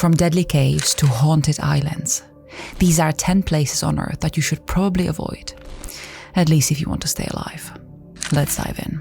From deadly caves to haunted islands, these are 10 places on Earth that you should probably avoid, at least if you want to stay alive. Let's dive in.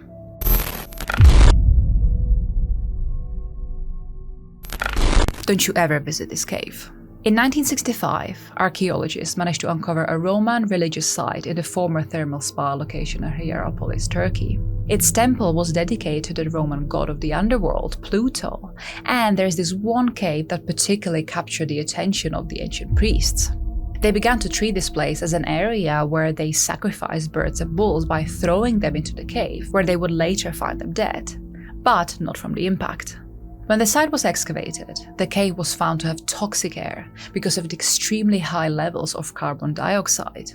Don't you ever visit this cave. In 1965, archaeologists managed to uncover a Roman religious site in the former thermal spa location in Hierapolis, Turkey. Its temple was dedicated to the Roman god of the underworld, Pluto, and there's this one cave that particularly captured the attention of the ancient priests. They began to treat this place as an area where they sacrificed birds and bulls by throwing them into the cave, where they would later find them dead, but not from the impact. When the site was excavated, the cave was found to have toxic air because of the extremely high levels of carbon dioxide.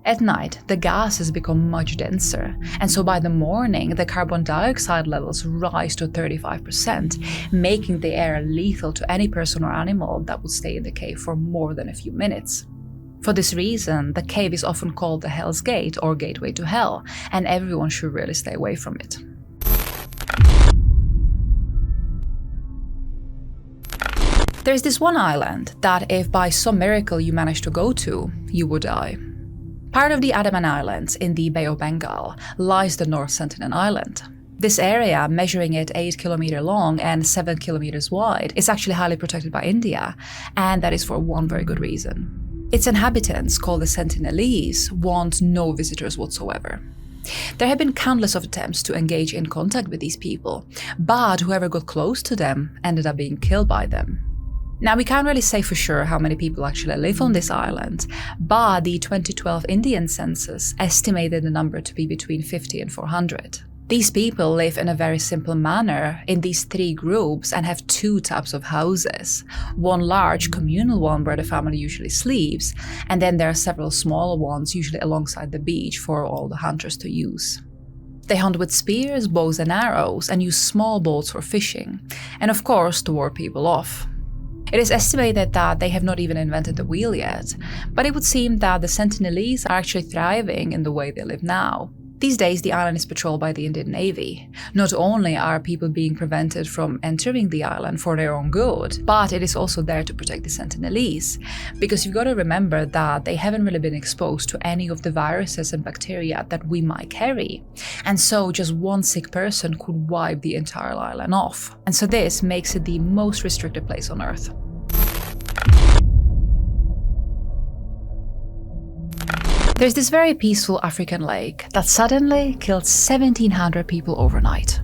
At night, the gases become much denser, and so by the morning, the carbon dioxide levels rise to 35%, making the air lethal to any person or animal that would stay in the cave for more than a few minutes. For this reason, the cave is often called the Hell's Gate or Gateway to Hell, and everyone should really stay away from it. There's this one island that if by some miracle you manage to go to, you would die. Part of the Andaman Islands in the Bay of Bengal lies the North Sentinel Island. This area, measuring it 8 km long and 7 km wide, is actually highly protected by India, and that is for one very good reason. Its inhabitants, called the Sentinelese, want no visitors whatsoever. There have been countless of attempts to engage in contact with these people, but whoever got close to them ended up being killed by them. Now, we can't really say for sure how many people actually live on this island, but the 2012 Indian census estimated the number to be between 50 and 400. These people live in a very simple manner in these 3 groups and have 2 types of houses. One large communal one where the family usually sleeps, and then there are several smaller ones usually alongside the beach for all the hunters to use. They hunt with spears, bows and arrows, and use small boats for fishing, and of course to ward people off. It is estimated that they have not even invented the wheel yet, but it would seem that the Sentinelese are actually thriving in the way they live now. These days, the island is patrolled by the Indian Navy. Not only are people being prevented from entering the island for their own good, but it is also there to protect the Sentinelese. Because you've got to remember that they haven't really been exposed to any of the viruses and bacteria that we might carry. And so just one sick person could wipe the entire island off. And so this makes it the most restricted place on Earth. There's this very peaceful African lake that suddenly killed 1,700 people overnight.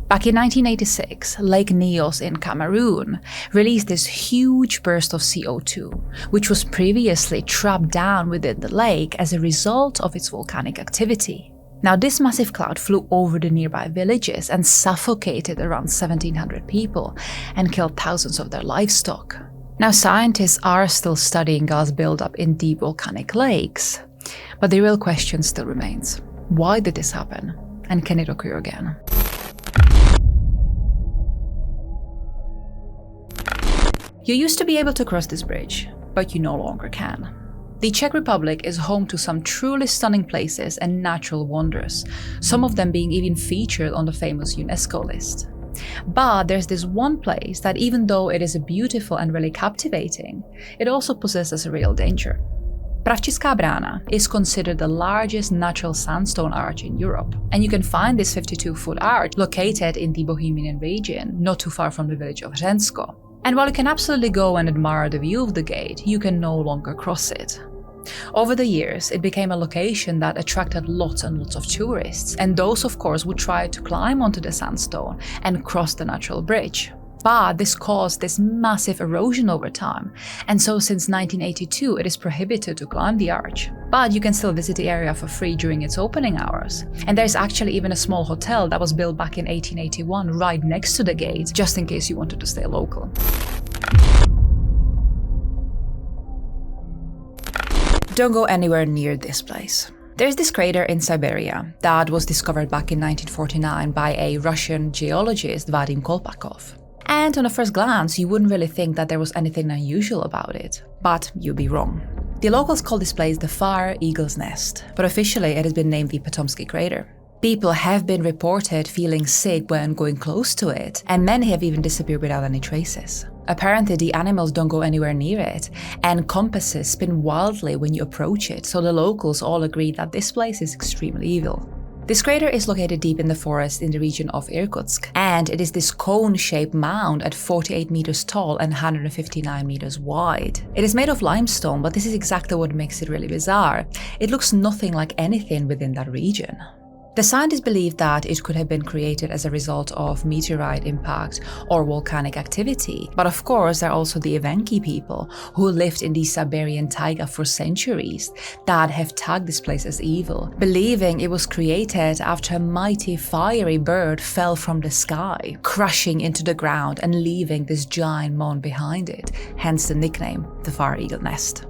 Back in 1986, Lake Nyos in Cameroon released this huge burst of CO2, which was previously trapped down within the lake as a result of its volcanic activity. Now, this massive cloud flew over the nearby villages and suffocated around 1,700 people and killed thousands of their livestock. Now, scientists are still studying gas buildup in deep volcanic lakes, but the real question still remains. Why did this happen? And can it occur again? You used to be able to cross this bridge, but you no longer can. The Czech Republic is home to some truly stunning places and natural wonders, some of them being even featured on the famous UNESCO list. But there's this one place that, even though it is beautiful and really captivating, it also possesses a real danger. Pravcicka Brana is considered the largest natural sandstone arch in Europe, and you can find this 52-foot arch located in the Bohemian region, not too far from the village of Řensko. And while you can absolutely go and admire the view of the gate, you can no longer cross it. Over the years, it became a location that attracted lots and lots of tourists, and those, of course, would try to climb onto the sandstone and cross the natural bridge. But this caused this massive erosion over time, and so since 1982 it is prohibited to climb the arch. But you can still visit the area for free during its opening hours. And there's actually even a small hotel that was built back in 1881 right next to the gate, just in case you wanted to stay local. Don't go anywhere near this place. There's this crater in Siberia that was discovered back in 1949 by a Russian geologist, Vadim Kolpakov. And on a first glance, you wouldn't really think that there was anything unusual about it, but you'd be wrong. The locals call this place the Fire Eagle's Nest, but officially it has been named the Patomskiy crater. People have been reported feeling sick when going close to it, and many have even disappeared without any traces. Apparently, the animals don't go anywhere near it, and compasses spin wildly when you approach it, so the locals all agree that this place is extremely evil. This crater is located deep in the forest in the region of Irkutsk, and it is this cone-shaped mound at 48 meters tall and 159 meters wide. It is made of limestone, but this is exactly what makes it really bizarre. It looks nothing like anything within that region. The scientists believe that it could have been created as a result of meteorite impact or volcanic activity. But of course, there are also the Evenki people who lived in the Siberian taiga for centuries that have tagged this place as evil, believing it was created after a mighty fiery bird fell from the sky, crashing into the ground and leaving this giant mound behind it, hence the nickname, the Fire Eagle Nest.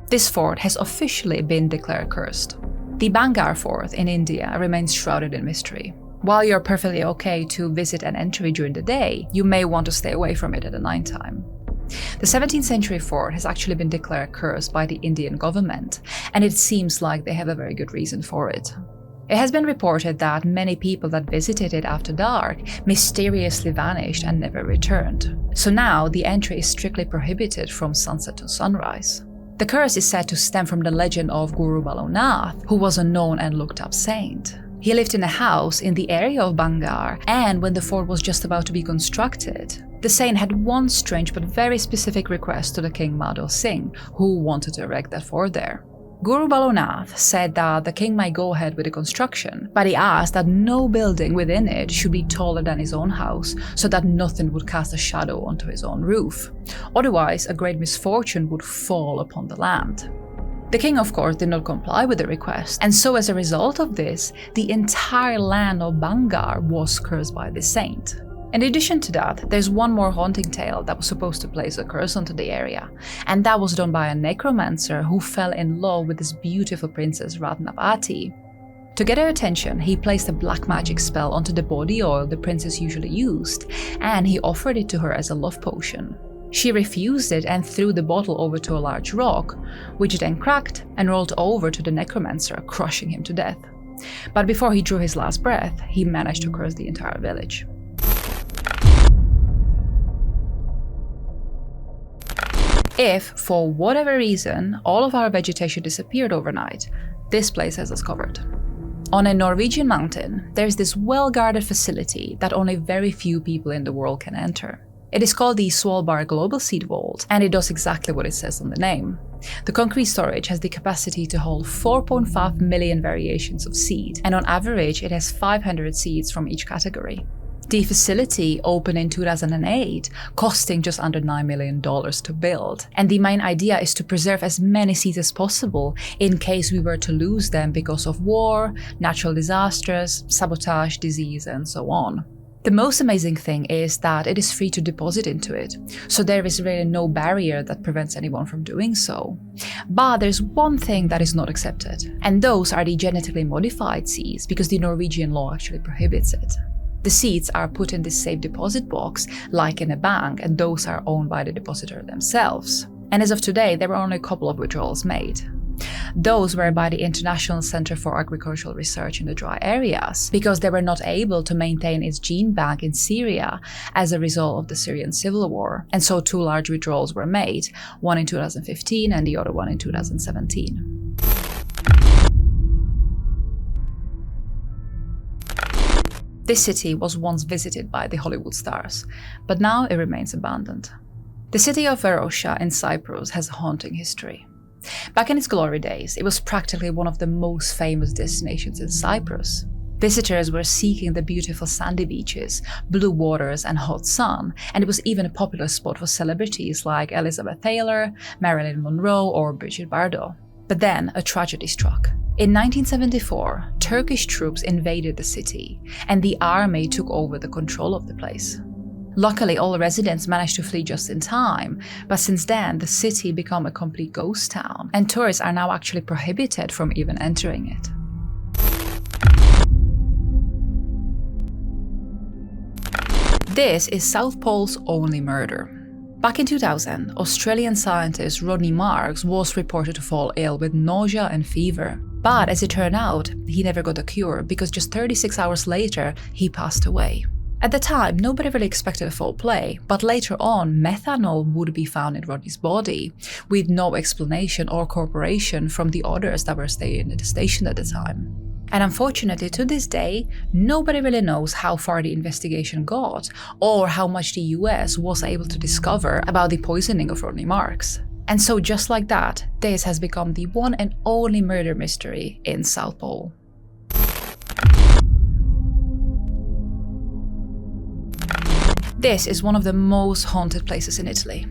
This fort has officially been declared cursed. The Bhangarth fort in India remains shrouded in mystery. While you're perfectly okay to visit and enter it during the day, you may want to stay away from it at the nighttime. The 17th century fort has actually been declared cursed by the Indian government, and it seems like they have a very good reason for it. It has been reported that many people that visited it after dark mysteriously vanished and never returned. So now the entry is strictly prohibited from sunset to sunrise. The curse is said to stem from the legend of Guru Balonath, who was a known and looked up saint. He lived in a house in the area of Bhangarth, and when the fort was just about to be constructed, the saint had one strange but very specific request to the king Madho Singh, who wanted to erect that fort there. Guru Balonath said that the king might go ahead with the construction, but he asked that no building within it should be taller than his own house, so that nothing would cast a shadow onto his own roof. Otherwise, a great misfortune would fall upon the land. The king, of course, did not comply with the request, and so as a result of this, the entire land of Bhangarth was cursed by the saint. In addition to that, there's one more haunting tale that was supposed to place a curse onto the area, and that was done by a necromancer who fell in love with this beautiful princess Ratnavati. To get her attention, he placed a black magic spell onto the body oil the princess usually used, and he offered it to her as a love potion. She refused it and threw the bottle over to a large rock, which then cracked and rolled over to the necromancer, crushing him to death. But before he drew his last breath, he managed to curse the entire village. If, for whatever reason, all of our vegetation disappeared overnight, this place has us covered. On a Norwegian mountain, there's this well-guarded facility that only very few people in the world can enter. It is called the Svalbard Global Seed Vault, and it does exactly what it says on the name. The concrete storage has the capacity to hold 4.5 million variations of seed, and on average it has 500 seeds from each category. The facility opened in 2008, costing just under $9 million to build. And the main idea is to preserve as many seeds as possible in case we were to lose them because of war, natural disasters, sabotage, disease, and so on. The most amazing thing is that it is free to deposit into it, so there is really no barrier that prevents anyone from doing so. But there's one thing that is not accepted, and those are the genetically modified seeds, because the Norwegian law actually prohibits it. The seeds are put in this safe deposit box, like in a bank, and those are owned by the depositor themselves. And as of today, there were only a couple of withdrawals made. Those were by the International Center for Agricultural Research in the dry areas, because they were not able to maintain its gene bank in Syria as a result of the Syrian civil war. And so two large withdrawals were made, one in 2015 and the other one in 2017. This city was once visited by the Hollywood stars, but now it remains abandoned. The city of Varosha in Cyprus has a haunting history. Back in its glory days, it was practically one of the most famous destinations in Cyprus. Visitors were seeking the beautiful sandy beaches, blue waters, and hot sun, and it was even a popular spot for celebrities like Elizabeth Taylor, Marilyn Monroe, or Brigitte Bardot. But then a tragedy struck. In 1974, Turkish troops invaded the city, and the army took over the control of the place. Luckily, all residents managed to flee just in time, but since then, the city became a complete ghost town, and tourists are now actually prohibited from even entering it. This is South Pole's only murder. Back in 2000, Australian scientist Rodney Marks was reported to fall ill with nausea and fever. But as it turned out, he never got a cure because just 36 hours later, he passed away. At the time, nobody really expected a foul play, but later on, methanol would be found in Rodney's body, with no explanation or cooperation from the others that were staying at the station at the time. And unfortunately, to this day, nobody really knows how far the investigation got, or how much the US was able to discover about the poisoning of Rodney Marks. And so just like that, this has become the one and only murder mystery in South Pole. This is one of the most haunted places in Italy.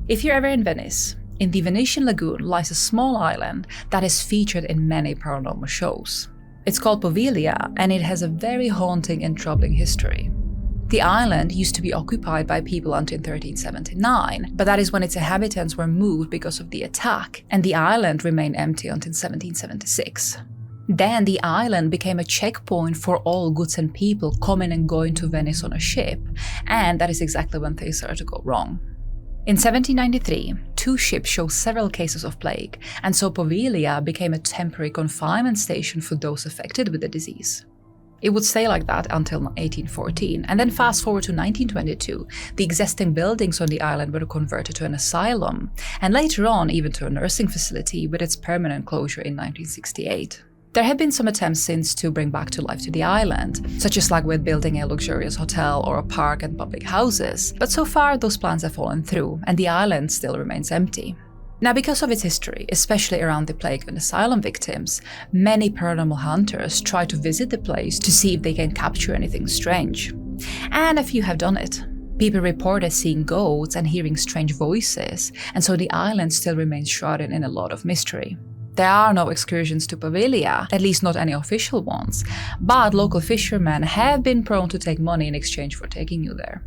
If you're ever in Venice, in the Venetian lagoon lies a small island that is featured in many paranormal shows. It's called Poveglia, and it has a very haunting and troubling history. The island used to be occupied by people until 1379, but that is when its inhabitants were moved because of the attack, and the island remained empty until 1776. Then the island became a checkpoint for all goods and people coming and going to Venice on a ship, and that is exactly when things started to go wrong. In 1793, 2 ships showed several cases of plague, and so Poveglia became a temporary confinement station for those affected with the disease. It would stay like that until 1814, and then fast forward to 1922, the existing buildings on the island were converted to an asylum, and later on even to a nursing facility with its permanent closure in 1968. There have been some attempts since to bring back to life to the island, such as like with building a luxurious hotel or a park and public houses, but so far those plans have fallen through and the island still remains empty. Now, because of its history, especially around the plague and asylum victims, many paranormal hunters try to visit the place to see if they can capture anything strange. And a few have done it. People reported seeing ghosts and hearing strange voices, and so the island still remains shrouded in a lot of mystery. There are no excursions to Poveglia, at least not any official ones, but local fishermen have been prone to take money in exchange for taking you there.